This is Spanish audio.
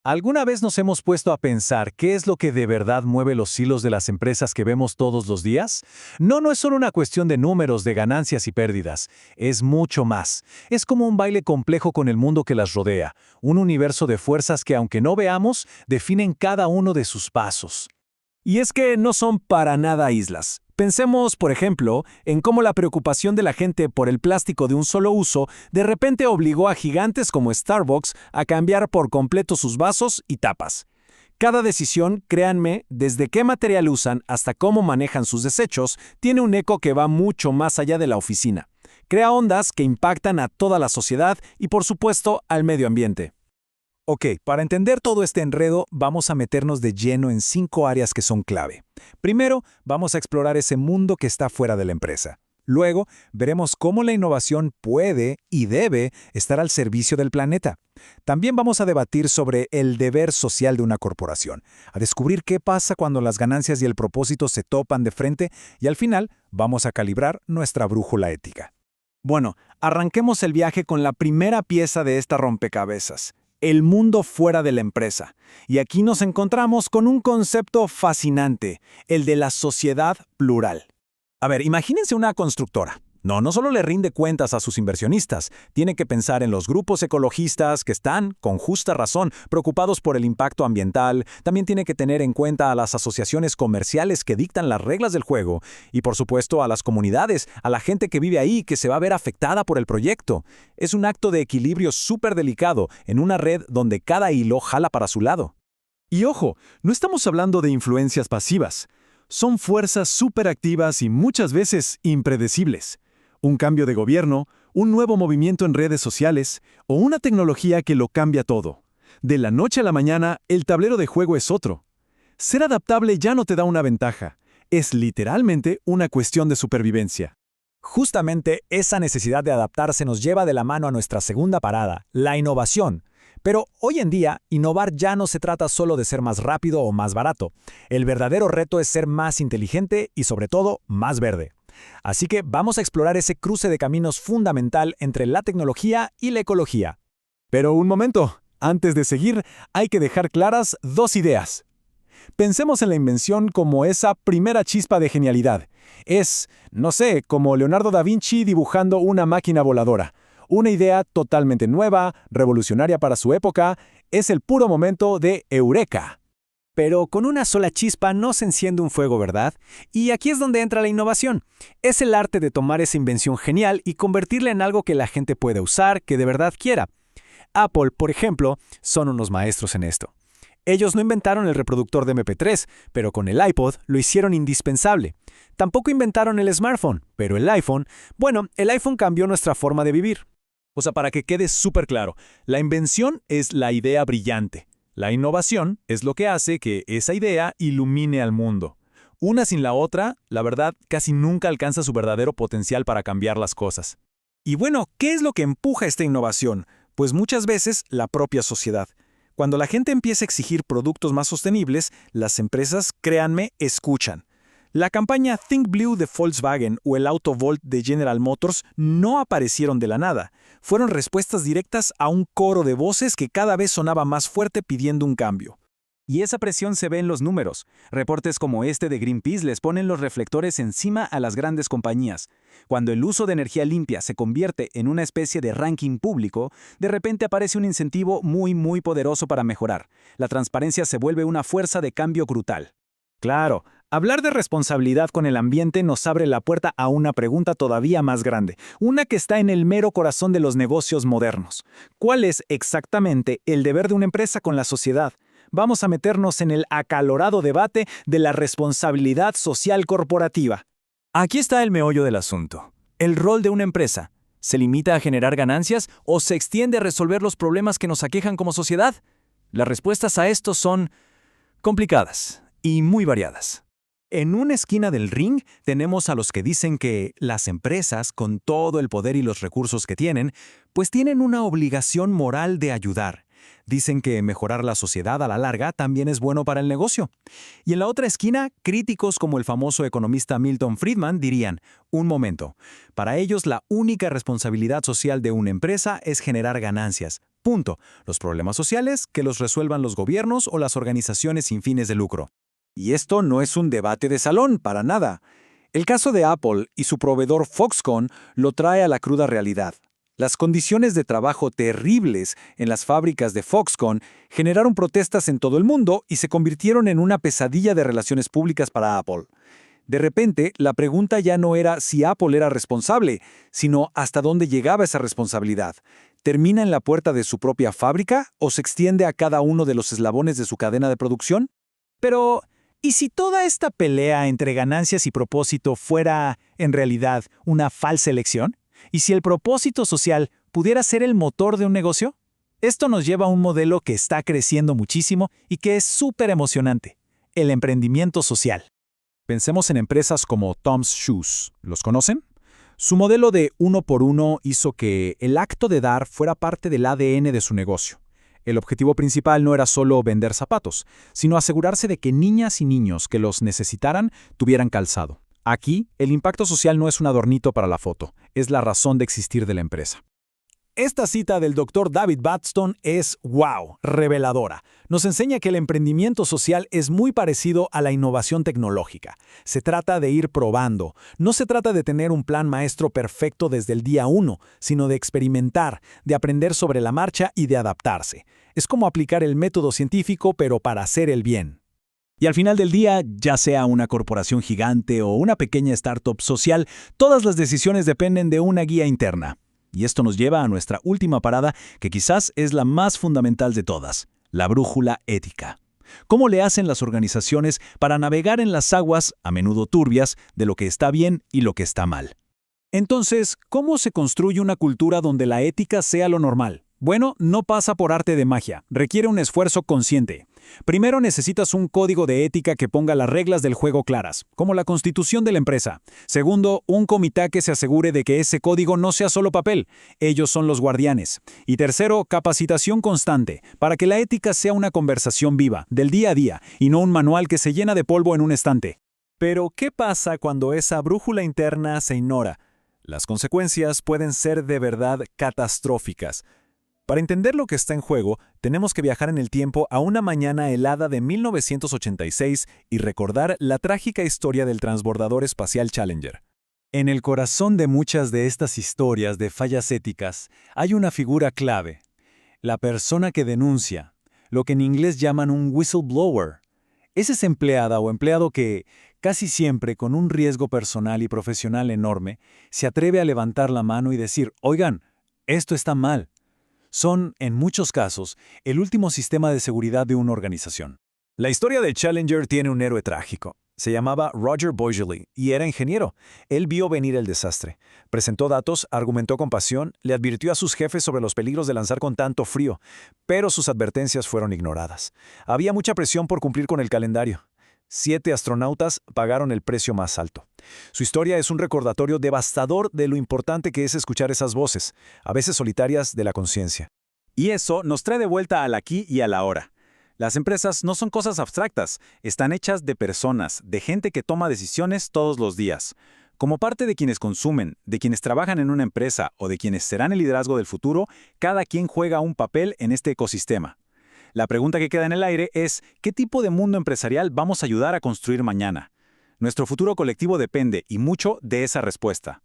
¿Alguna vez nos hemos puesto a pensar qué es lo que de verdad mueve los hilos de las empresas que vemos todos los días? No es solo una cuestión de números, de ganancias y pérdidas. Es mucho más. Es como un baile complejo con el mundo que las rodea, un universo de fuerzas que, aunque no veamos, definen cada uno de sus pasos. Y es que no son para nada islas. Pensemos, por ejemplo, en cómo la preocupación de la gente por el plástico de un solo uso de repente obligó a gigantes como Starbucks a cambiar por completo sus vasos y tapas. Cada decisión, créanme, desde qué material usan hasta cómo manejan sus desechos, tiene un eco que va mucho más allá de la oficina. Crea ondas que impactan a toda la sociedad y, por supuesto, al medio ambiente. Ok, para entender todo este enredo, vamos a meternos de lleno en 5 áreas que son clave. Primero, vamos a explorar ese mundo que está fuera de la empresa. Luego, veremos cómo la innovación puede y debe estar al servicio del planeta. También vamos a debatir sobre el deber social de una corporación, a descubrir qué pasa cuando las ganancias y el propósito se topan de frente y al final vamos a calibrar nuestra brújula ética. Bueno, arranquemos el viaje con la primera pieza de esta rompecabezas. El mundo fuera de la empresa. Y aquí nos encontramos con un concepto fascinante, el de la sociedad plural. A ver, imagínense una constructora. No solo le rinde cuentas a sus inversionistas, tiene que pensar en los grupos ecologistas que están, con justa razón, preocupados por el impacto ambiental, también tiene que tener en cuenta a las asociaciones comerciales que dictan las reglas del juego, y por supuesto a las comunidades, a la gente que vive ahí que se va a ver afectada por el proyecto. Es un acto de equilibrio súper delicado en una red donde cada hilo jala para su lado. Y ojo, no estamos hablando de influencias pasivas. Son fuerzas superactivas y muchas veces impredecibles. Un cambio de gobierno, un nuevo movimiento en redes sociales o una tecnología que lo cambia todo. De la noche a la mañana, el tablero de juego es otro. Ser adaptable ya no te da una ventaja. Es literalmente una cuestión de supervivencia. Justamente esa necesidad de adaptarse nos lleva de la mano a nuestra segunda parada, la innovación. Pero hoy en día, innovar ya no se trata solo de ser más rápido o más barato. El verdadero reto es ser más inteligente y, sobre todo, más verde. Así que vamos a explorar ese cruce de caminos fundamental entre la tecnología y la ecología. Pero un momento, antes de seguir, hay que dejar claras 2 ideas. Pensemos en la invención como esa primera chispa de genialidad. Es, no sé, como Leonardo da Vinci dibujando una máquina voladora. Una idea totalmente nueva, revolucionaria para su época, es el puro momento de eureka. Pero con una sola chispa no se enciende un fuego, ¿verdad? Y aquí es donde entra la innovación. Es el arte de tomar esa invención genial y convertirla en algo que la gente pueda usar, que de verdad quiera. Apple, por ejemplo, son unos maestros en esto. Ellos no inventaron el reproductor de MP3, pero con el iPod lo hicieron indispensable. Tampoco inventaron el smartphone, pero el iPhone cambió nuestra forma de vivir. O sea, para que quede súper claro, la invención es la idea brillante. La innovación es lo que hace que esa idea ilumine al mundo. Una sin la otra, la verdad, casi nunca alcanza su verdadero potencial para cambiar las cosas. Y bueno, ¿qué es lo que empuja esta innovación? Pues muchas veces la propia sociedad. Cuando la gente empieza a exigir productos más sostenibles, las empresas, créanme, escuchan. La campaña Think Blue de Volkswagen o el Autovolt de General Motors no aparecieron de la nada. Fueron respuestas directas a un coro de voces que cada vez sonaba más fuerte pidiendo un cambio. Y esa presión se ve en los números. Reportes como este de Greenpeace les ponen los reflectores encima a las grandes compañías. Cuando el uso de energía limpia se convierte en una especie de ranking público, de repente aparece un incentivo muy poderoso para mejorar. La transparencia se vuelve una fuerza de cambio brutal. Claro, hablar de responsabilidad con el ambiente nos abre la puerta a una pregunta todavía más grande, una que está en el mero corazón de los negocios modernos. ¿Cuál es exactamente el deber de una empresa con la sociedad? Vamos a meternos en el acalorado debate de la responsabilidad social corporativa. Aquí está el meollo del asunto. El rol de una empresa. ¿Se limita a generar ganancias o se extiende a resolver los problemas que nos aquejan como sociedad? Las respuestas a esto son complicadas y muy variadas. En una esquina del ring tenemos a los que dicen que las empresas, con todo el poder y los recursos que tienen, pues tienen una obligación moral de ayudar. Dicen que mejorar la sociedad a la larga también es bueno para el negocio. Y en la otra esquina, críticos como el famoso economista Milton Friedman dirían, un momento, para ellos la única responsabilidad social de una empresa es generar ganancias. Punto. Los problemas sociales que los resuelvan los gobiernos o las organizaciones sin fines de lucro. Y esto no es un debate de salón, para nada. El caso de Apple y su proveedor Foxconn lo trae a la cruda realidad. Las condiciones de trabajo terribles en las fábricas de Foxconn generaron protestas en todo el mundo y se convirtieron en una pesadilla de relaciones públicas para Apple. De repente, la pregunta ya no era si Apple era responsable, sino hasta dónde llegaba esa responsabilidad. ¿Termina en la puerta de su propia fábrica o se extiende a cada uno de los eslabones de su cadena de producción? Pero, ¿y si toda esta pelea entre ganancias y propósito fuera, en realidad, una falsa elección? ¿Y si el propósito social pudiera ser el motor de un negocio? Esto nos lleva a un modelo que está creciendo muchísimo y que es súper emocionante: el emprendimiento social. Pensemos en empresas como Tom's Shoes. ¿Los conocen? Su modelo de uno por uno hizo que el acto de dar fuera parte del ADN de su negocio. El objetivo principal no era solo vender zapatos, sino asegurarse de que niñas y niños que los necesitaran tuvieran calzado. Aquí, el impacto social no es un adornito para la foto, es la razón de existir de la empresa. Esta cita del Dr. David Batson es wow, reveladora. Nos enseña que el emprendimiento social es muy parecido a la innovación tecnológica. Se trata de ir probando. No se trata de tener un plan maestro perfecto desde el día 1, sino de experimentar, de aprender sobre la marcha y de adaptarse. Es como aplicar el método científico, pero para hacer el bien. Y al final del día, ya sea una corporación gigante o una pequeña startup social, todas las decisiones dependen de una guía interna. Y esto nos lleva a nuestra última parada, que quizás es la más fundamental de todas: la brújula ética. ¿Cómo le hacen las organizaciones para navegar en las aguas, a menudo turbias, de lo que está bien y lo que está mal? Entonces, ¿cómo se construye una cultura donde la ética sea lo normal? Bueno, no pasa por arte de magia, requiere un esfuerzo consciente. Primero necesitas un código de ética que ponga las reglas del juego claras, como la constitución de la empresa. Segundo, un comité que se asegure de que ese código no sea solo papel, ellos son los guardianes. Y tercero, capacitación constante, para que la ética sea una conversación viva, del día a día, y no un manual que se llena de polvo en un estante. Pero, ¿qué pasa cuando esa brújula interna se ignora? Las consecuencias pueden ser de verdad catastróficas. Para entender lo que está en juego, tenemos que viajar en el tiempo a una mañana helada de 1986 y recordar la trágica historia del transbordador espacial Challenger. En el corazón de muchas de estas historias de fallas éticas hay una figura clave: la persona que denuncia, lo que en inglés llaman un whistleblower. Es esa empleada o empleado que, casi siempre con un riesgo personal y profesional enorme, se atreve a levantar la mano y decir: oigan, esto está mal. Son, en muchos casos, el último sistema de seguridad de una organización. La historia de Challenger tiene un héroe trágico. Se llamaba Roger Boisjoly y era ingeniero. Él vio venir el desastre. Presentó datos, argumentó con pasión, le advirtió a sus jefes sobre los peligros de lanzar con tanto frío, pero sus advertencias fueron ignoradas. Había mucha presión por cumplir con el calendario. 7 astronautas pagaron el precio más alto. Su historia es un recordatorio devastador de lo importante que es escuchar esas voces, a veces solitarias, de la conciencia. Y eso nos trae de vuelta al aquí y a la ahora. Las empresas no son cosas abstractas, están hechas de personas, de gente que toma decisiones todos los días. Como parte de quienes consumen, de quienes trabajan en una empresa o de quienes serán el liderazgo del futuro, cada quien juega un papel en este ecosistema. La pregunta que queda en el aire es: ¿qué tipo de mundo empresarial vamos a ayudar a construir mañana? Nuestro futuro colectivo depende, y mucho, de esa respuesta.